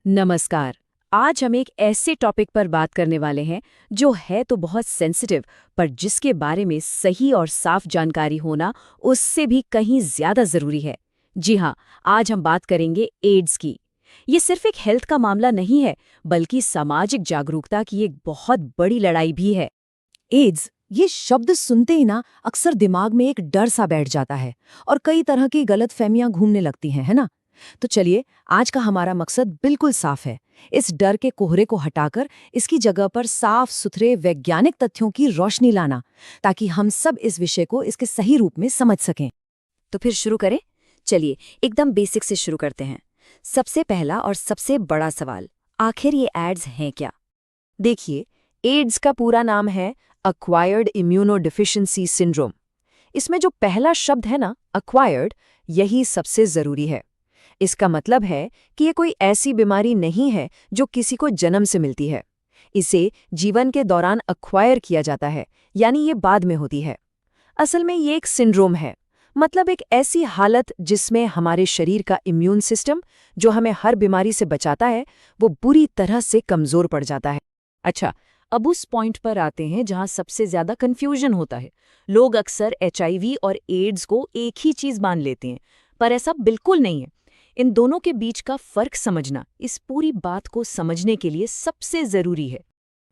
नमस्कार। आज हम एक ऐसे टॉपिक पर बात करने वाले हैं जो है तो बहुत सेंसिटिव, पर जिसके बारे में सही और साफ जानकारी होना उससे भी कहीं ज्यादा जरूरी है। जी हाँ, आज हम बात करेंगे एड्स की। ये सिर्फ एक हेल्थ का मामला नहीं है, बल्कि सामाजिक जागरूकता की एक बहुत बड़ी लड़ाई भी है। एड्स ये शब्द सुनते ही ना अक्सर दिमाग में एक डर सा बैठ जाता है और कई तरह की गलतफहमियां घूमने लगती हैं, है ना। तो चलिए, आज का हमारा मकसद बिल्कुल साफ है। इस डर के कोहरे को हटाकर इसकी जगह पर साफ सुथरे वैज्ञानिक तथ्यों की रोशनी लाना, ताकि हम सब इस विषय को इसके सही रूप में समझ सकें। तो फिर शुरू करें। चलिए, एकदम बेसिक से शुरू करते हैं। सबसे पहला और सबसे बड़ा सवाल, आखिर ये एड्स हैं क्या? देखिए, एड्स का पूरा नाम है अक्वायर्ड इम्यूनोडेफिशिएंसी सिंड्रोम। इसमें जो पहला शब्द है ना, अक्वायर्ड, यही सबसे जरूरी है। इसका मतलब है कि ये कोई ऐसी बीमारी नहीं है जो किसी को जन्म से मिलती है। इसे जीवन के दौरान अक्वायर किया जाता है, यानी ये बाद में होती है। असल में ये एक सिंड्रोम है, मतलब एक ऐसी हालत जिसमें हमारे शरीर का इम्यून सिस्टम, जो हमें हर बीमारी से बचाता है, वो बुरी तरह से कमजोर पड़ जाता है। अच्छा, अब उस पॉइंट पर आते हैं जहां सबसे ज्यादा कंफ्यूजन होता है। लोग अक्सर एचआईवी और एड्स को एक ही चीज मान लेते हैं, पर ऐसा बिल्कुल नहीं है। इन दोनों के बीच का फर्क समझना इस पूरी बात को समझने के लिए सबसे जरूरी है।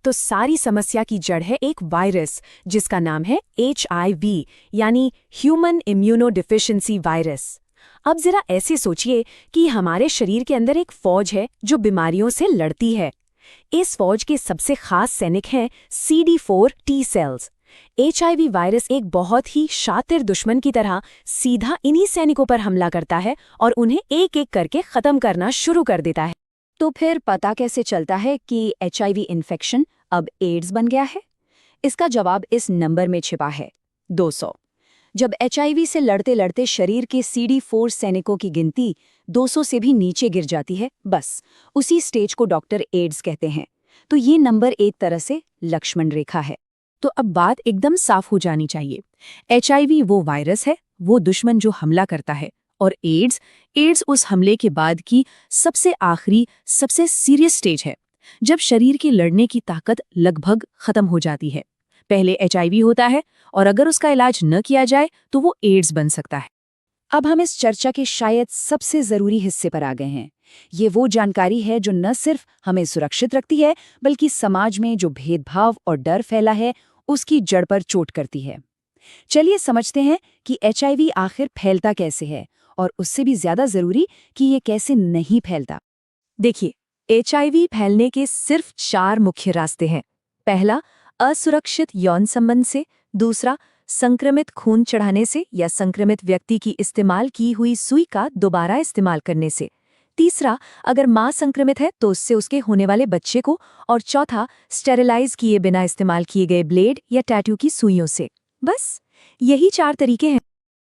तो सारी समस्या की जड़ है एक वायरस जिसका नाम है HIV, यानी ह्यूमन इम्यूनोडेफिशिएंसी वायरस। अब जरा ऐसे सोचिए कि हमारे शरीर के अंदर एक फौज है जो बीमारियों से लड़ती है। इस फौज के सबसे खास सैनिक हैं CD4 T cells. HIV virus एक बहुत ही शातिर दुश्मन की तरह सीधा इन्हीं सैनिकों पर हमला करता है और उन्हें एक एक करके खत्म करना शुरू कर देता है। तो फिर पता कैसे चलता है कि HIV इन्फेक्शन अब एड्स बन गया है? इसका जवाब इस नंबर में छिपा है, 200। जब HIV से लड़ते लड़ते शरीर के CD4 सैनिकों की गिनती 200 से भी नीचे गिर जाती है, बस उसी स्टेज को डॉक्टर एड्स कहते हैं। तो ये नंबर एक तरह से लक्ष्मण रेखा है। तो अब बात एकदम साफ हो जानी चाहिए। HIV वो वायरस है, वो दुश्मन जो हमला करता है, और एड्स उस हमले के बाद की सबसे आखिरी, सबसे सीरियस स्टेज है, जब शरीर की लड़ने की ताकत लगभग खत्म हो जाती है। पहले HIV होता है, और अगर उसका इलाज न किया जाए तो वो एड्स बन सकता है। अब हम इस चर्चा के शायद सबसे जरूरी हिस्से पर आ गए हैं। ये वो जानकारी है जो न सिर्फ हमें सुरक्षित रखती है, बल्कि समाज में जो भेदभाव और डर फैला है उसकी जड़ पर चोट करती है। चलिए समझते हैं कि HIV आखिर फैलता कैसे है, और उससे भी ज्यादा जरूरी कि ये कैसे नहीं फैलता। देखिए, HIV फैलने के सिर्फ 4 मुख्य रास्ते हैं। पहला, असुरक्षित यौन संबंध से। दूसरा, संक्रमित खून चढ़ाने से या संक्रमित व्यक्ति की इस्तेमाल की हुई सुई का दोबारा इस्तेमाल करने से। तीसरा, अगर मां संक्रमित है तो उससे उसके होने वाले बच्चे को। और चौथा, स्टेरिलाइज किए बिना इस्तेमाल किए गए ब्लेड या टैटू की सुइयों से। बस यही 4 तरीके हैं।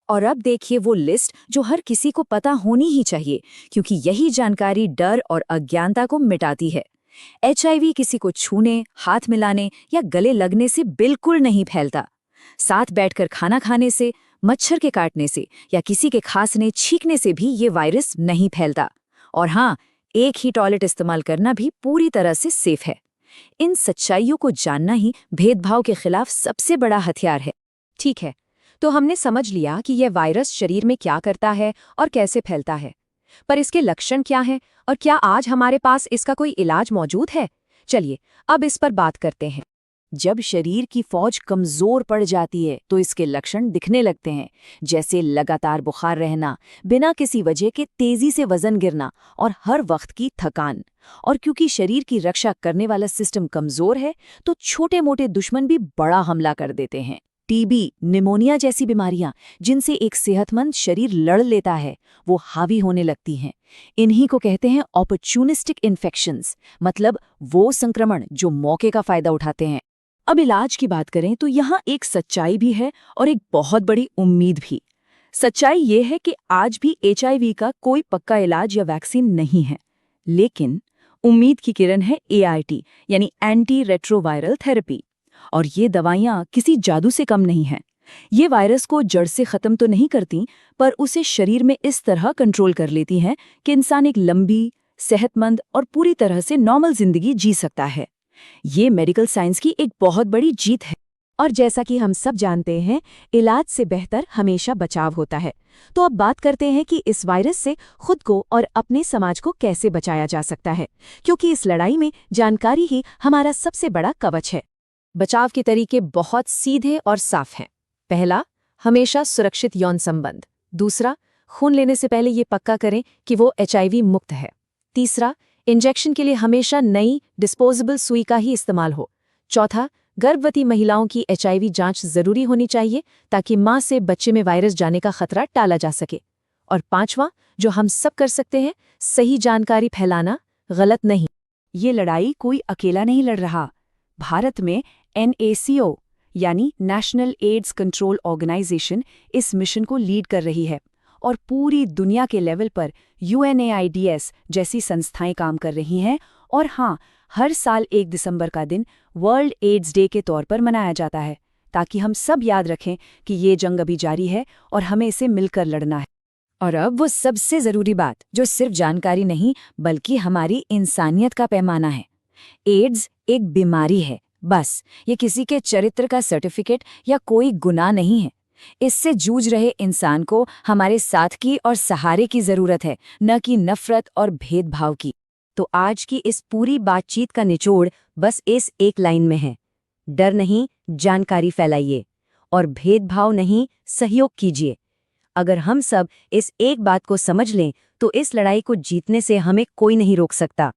और अब देखिए वो लिस्ट जो हर किसी को पता होनी ही चाहिए, क्योंकि यही जानकारी डर और अज्ञानता को मिटाती है। HIV किसी को छूने, हाथ मिलाने या गले लगने से बिल्कुल नहीं फैलता। साथ बैठकर खाना खाने से, मच्छर के काटने से या किसी के खांसने छींकने से भी ये वायरस नहीं फैलता। और हाँ, एक ही टॉयलेट इस्तेमाल करना भी पूरी तरह से सेफ है। इन सच्चाइयों को जानना ही भेदभाव के खिलाफ सबसे बड़ा हथियार है। ठीक है, तो हमने समझ लिया कि यह वायरस शरीर में क्या करता है और कैसे फैलता है। पर इसके लक्षण क्या हैं और क्या आज हमारे पास इसका कोई इलाज मौजूद है? चलिए, अब इस पर बात करते हैं। जब शरीर की फौज कमजोर पड़ जाती है तो इसके लक्षण दिखने लगते हैं, जैसे लगातार बुखार रहना, बिना किसी वजह के तेजी से वजन गिरना और हर वक्त की थकान। और क्योंकि शरीर की रक्षा करने वाला सिस्टम कमजोर है, तो छोटे मोटे दुश्मन भी बड़ा हमला कर देते हैं। टीबी, निमोनिया जैसी बीमारियां जिनसे एक सेहतमंद शरीर लड़ लेता है, वो हावी होने लगती हैं। इन्हीं को कहते हैं ऑपर्चुनिस्टिक इन्फेक्शंस, मतलब वो संक्रमण जो मौके का फायदा उठाते हैं। अब इलाज की बात करें तो यहाँ एक सच्चाई भी है और एक बहुत बड़ी उम्मीद भी। सच्चाई ये है कि आज भी HIV का कोई पक्का इलाज या वैक्सीन नहीं है, लेकिन उम्मीद की किरण है ART, यानी एंटी रेट्रोवायरल थेरेपी। और ये दवाइयाँ किसी जादू से कम नहीं हैं। ये वायरस को जड़ से खत्म तो नहीं करती, पर उसे शरीर में इस तरह कंट्रोल कर लेती हैं कि इंसान एक लंबी, सेहतमंद और पूरी तरह से नॉर्मल जिंदगी जी सकता है। ये मेडिकल साइंस की एक बहुत बड़ी जीत है। और जैसा कि हम सब जानते हैं, इलाज से बेहतर हमेशा बचाव होता है। तो अब बात करते हैं कि इस वायरस से खुद को और अपने समाज को कैसे बचाया जा सकता है, क्योंकि इस लड़ाई में जानकारी ही हमारा सबसे बड़ा कवच है। बचाव के तरीके बहुत सीधे और साफ हैं। पहला, हमेशा सुरक्षित यौन संबंध। दूसरा, खून लेने से पहले ये पक्का करें कि वो HIV मुक्त है। तीसरा, इंजेक्शन के लिए हमेशा नई डिस्पोजेबल सुई का ही इस्तेमाल हो। चौथा, गर्भवती महिलाओं की HIV जांच जरूरी होनी चाहिए ताकि मां से बच्चे में वायरस जाने का खतरा टाला जा सके। और पांचवां, जो हम सब कर सकते हैं, सही जानकारी फैलाना, गलत नहीं। ये लड़ाई कोई अकेला नहीं लड़ रहा। भारत में NACO यानी नेशनल एड्स कंट्रोल ऑर्गेनाइजेशन इस मिशन को लीड कर रही है और पूरी दुनिया के लेवल पर UNAIDS जैसी संस्थाएं काम कर रही हैं। और हाँ, हर साल 1 दिसंबर का दिन वर्ल्ड एड्स डे के तौर पर मनाया जाता है, ताकि हम सब याद रखें कि ये जंग अभी जारी है और हमें इसे मिलकर लड़ना है। और अब वो सबसे जरूरी बात, जो सिर्फ जानकारी नहीं बल्कि हमारी इंसानियत का पैमाना है। एड्स एक बीमारी है, बस। ये किसी के चरित्र का सर्टिफिकेट या कोई गुनाह नहीं है। इससे जूझ रहे इंसान को हमारे साथ की और सहारे की जरूरत है, न कि नफरत और भेदभाव की। तो आज की इस पूरी बातचीत का निचोड़ बस इस एक लाइन में है: डर नहीं, जानकारी फैलाइए, और भेदभाव नहीं, सहयोग कीजिए। अगर हम सब इस एक बात को समझ लें तो इस लड़ाई को जीतने से हमें कोई नहीं रोक सकता।